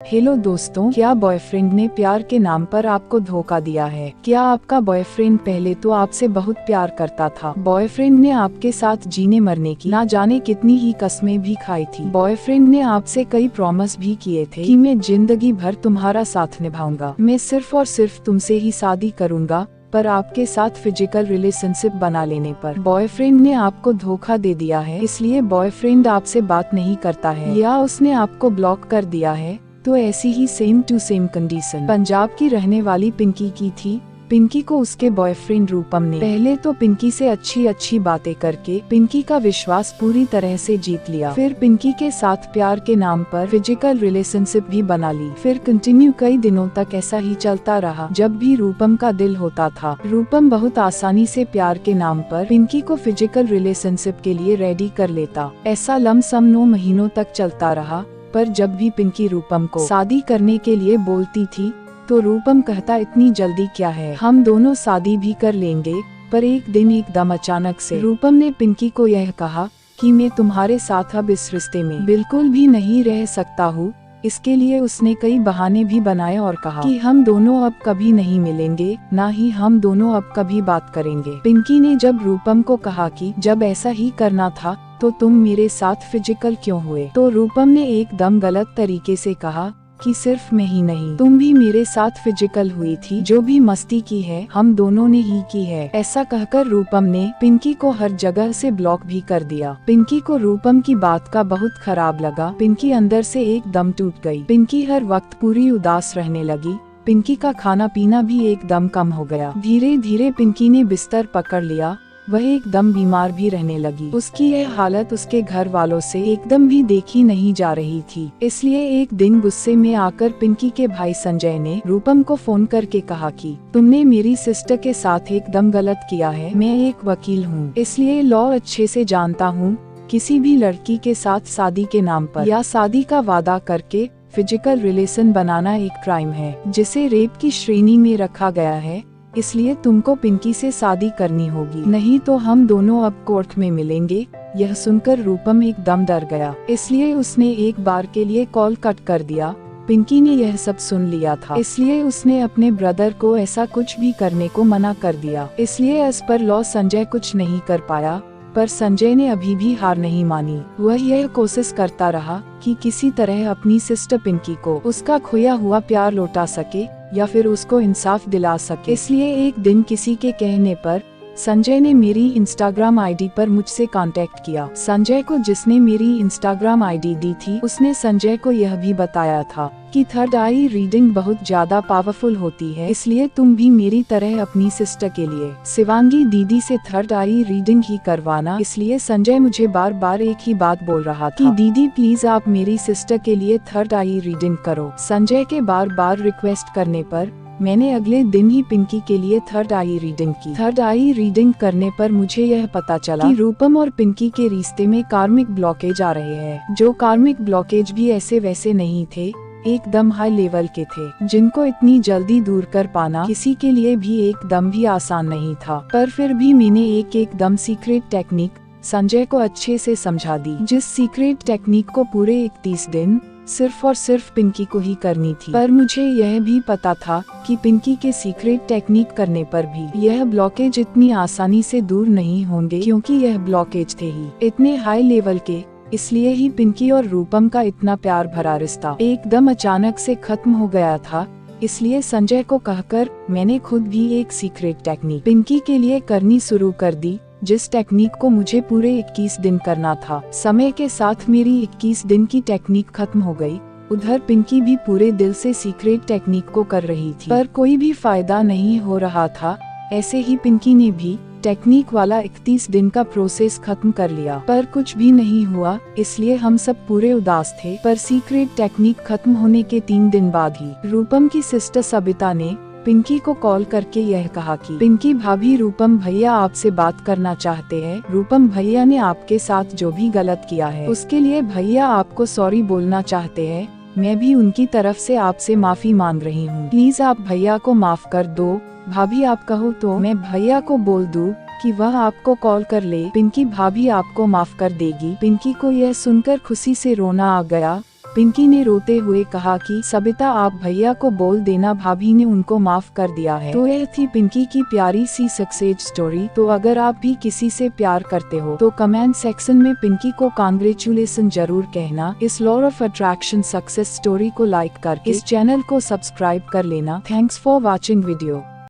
Hello दोस्तों, क्या boyfriend ने प्यार के नाम पर आपको धोखा दिया है? क्या आपका बॉयफ्रेंड पहले तो आपसे बहुत प्यार करता था? बॉयफ्रेंड ने आपके साथ जीने मरने की ना जाने कितनी ही कस्में भी खाई थी। बॉयफ्रेंड ने आपसे कई प्रॉमिस भी किए थे कि मैं जिंदगी भर तुम्हारा साथ निभाऊंगा, मैं सिर्फ और सिर्फ तुमसे ही शादी करूंगा। पर आपके साथ फिजिकल रिलेशनशिप बना लेने पर बॉयफ्रेंड ने आपको धोखा दे दिया है। इसलिए बॉयफ्रेंड आपसे बात नहीं करता है या उसने आपको ब्लॉक कर दिया है। तो ऐसी ही same to same condition Punjab की रहने वाली पिंकी की थी। पिंकी को उसके बॉयफ्रेंड रूपम ने पहले तो पिंकी से अच्छी बातें करके पिंकी का विश्वास पूरी तरह से जीत लिया। फिर पिंकी के साथ प्यार के नाम पर फिजिकल रिलेशनशिप भी बना ली। फिर कंटिन्यू कई दिनों तक ऐसा ही चलता रहा। जब भी रूपम का दिल होता था, रूपम बहुत आसानी से प्यार के नाम पर पिंकी को फिजिकल रिलेशनशिप के लिए रेडी कर लेता। ऐसा लमसम 9 महीनों तक चलता रहा। पर जब भी पिंकी रूपम को शादी करने के लिए बोलती थी तो रूपम कहता, इतनी जल्दी क्या है, हम दोनों शादी भी कर लेंगे। पर एक दिन एकदम अचानक से रूपम ने पिंकी को यह कहा कि मैं तुम्हारे साथ अब इस रिश्ते में बिल्कुल भी नहीं रह सकता हूँ। इसके लिए उसने कई बहाने भी बनाए और कहा कि हम दोनों अब कभी नहीं मिलेंगे, ना ही हम दोनों अब कभी बात करेंगे। पिंकी ने जब रूपम को कहा कि जब ऐसा ही करना था तो तुम मेरे साथ फिजिकल क्यों हुए, तो रूपम ने एकदम गलत तरीके से कहा कि सिर्फ मैं ही नहीं, तुम भी मेरे साथ फिजिकल हुई थी। जो भी मस्ती की है हम दोनों ने ही की है। ऐसा कहकर रूपम ने पिंकी को हर जगह से ब्लॉक भी कर दिया। पिंकी को रूपम की बात का बहुत खराब लगा। पिंकी अंदर से एकदम टूट गई। पिंकी हर वक्त पूरी उदास रहने लगी। पिंकी का खाना पीना भी एकदम कम हो गया। धीरे धीरे पिंकी ने बिस्तर पकड़ लिया। वह एकदम बीमार भी रहने लगी। उसकी यह हालत उसके घर वालों से एकदम भी देखी नहीं जा रही थी। इसलिए एक दिन गुस्से में आकर पिंकी के भाई संजय ने रूपम को फोन करके कहा कि तुमने मेरी सिस्टर के साथ एकदम गलत किया है। मैं एक वकील हूँ, इसलिए लॉ अच्छे से जानता हूँ। किसी भी लड़की के साथ शादी के नाम पर या शादी का वादा करके फिजिकल रिलेशन बनाना एक क्राइम है, जिसे रेप की श्रेणी में रखा गया है। इसलिए तुमको पिंकी से शादी करनी होगी, नहीं तो हम दोनों अब कोर्ट में मिलेंगे। यह सुनकर रूपम एकदम डर गया। इसलिए उसने एक बार के लिए कॉल कट कर दिया। पिंकी ने यह सब सुन लिया था, इसलिए उसने अपने ब्रदर को ऐसा कुछ भी करने को मना कर दिया। इसलिए इस पर लॉ संजय कुछ नहीं कर पाया। पर संजय ने अभी भी हार नहीं मानी। वह यह कोशिश करता रहा कि किसी तरह अपनी सिस्टर पिंकी को उसका खोया हुआ प्यार लौटा सके या फिर उसको इंसाफ दिला सके। इसलिए एक दिन किसी के कहने पर संजय ने मेरी इंस्टाग्राम आईडी पर मुझसे कांटेक्ट किया। संजय को जिसने मेरी इंस्टाग्राम आईडी दी थी, उसने संजय को यह भी बताया था कि थर्ड आई रीडिंग बहुत ज्यादा पावरफुल होती है। इसलिए तुम भी मेरी तरह अपनी सिस्टर के लिए शिवांगी दीदी से थर्ड आई रीडिंग ही करवाना। इसलिए संजय मुझे बार बार एक ही बात बोल रहा था कि दीदी प्लीज आप मेरी सिस्टर के लिए थर्ड आई रीडिंग करो। संजय के बार बार रिक्वेस्ट करने पर मैंने अगले दिन ही पिंकी के लिए थर्ड आई रीडिंग की। थर्ड आई रीडिंग करने पर मुझे यह पता चला कि रूपम और पिंकी के रिश्ते में कार्मिक ब्लॉकेज आ रहे हैं। जो कार्मिक ब्लॉकेज भी ऐसे वैसे नहीं थे, एकदम हाई लेवल के थे, जिनको इतनी जल्दी दूर कर पाना किसी के लिए भी एकदम भी आसान नहीं था। पर फिर भी मैंने एकदम सीक्रेट टेक्निक संजय को अच्छे से समझा दी, जिस सीक्रेट टेक्निक को पूरे 31 दिन सिर्फ और सिर्फ पिंकी को ही करनी थी। पर मुझे यह भी पता था कि पिंकी के सीक्रेट टेक्निक करने पर भी यह ब्लॉकेज इतनी आसानी से दूर नहीं होंगे, क्योंकि यह ब्लॉकेज थे ही इतने हाई लेवल के। इसलिए ही पिंकी और रूपम का इतना प्यार भरा रिश्ता एकदम अचानक से खत्म हो गया था। इसलिए संजय को कहकर मैंने खुद भी एक सीक्रेट टेक्निक पिंकी के लिए करनी शुरू कर दी, जिस टेक्निक को मुझे पूरे 21 दिन करना था। समय के साथ मेरी 21 दिन की टेक्निक खत्म हो गई। उधर पिंकी भी पूरे दिल से सीक्रेट टेक्निक को कर रही थी, पर कोई भी फायदा नहीं हो रहा था। ऐसे ही पिंकी ने भी टेक्निक वाला 31 दिन का प्रोसेस खत्म कर लिया, पर कुछ भी नहीं हुआ। इसलिए हम सब पूरे उदास थे। पर सीक्रेट टेक्निक खत्म होने के 3 दिन बाद ही रूपम की सिस्टर सबिता ने पिंकी को कॉल करके यह कहा कि पिंकी भाभी, रूपम भैया आपसे बात करना चाहते हैं। रूपम भैया ने आपके साथ जो भी गलत किया है उसके लिए भैया आपको सॉरी बोलना चाहते हैं। मैं भी उनकी तरफ से आपसे माफी मांग रही हूँ। प्लीज आप भैया को माफ कर दो। भाभी आप कहो तो मैं भैया को बोल दूँ कि वह आपको कॉल कर ले। पिंकी भाभी आपको माफ कर देगी। पिंकी को यह सुनकर खुशी से रोना आ गया। पिंकी ने रोते हुए कहा कि सबिता आप भैया को बोल देना, भाभी ने उनको माफ कर दिया है। तो यह थी पिंकी की प्यारी सी सक्सेस स्टोरी। तो अगर आप भी किसी से प्यार करते हो तो कमेंट सेक्शन में पिंकी को कांग्रेचुलेशन जरूर कहना। इस law of attraction success story को लाइक करके इस चैनल को सब्सक्राइब कर लेना। Thanks for watching video.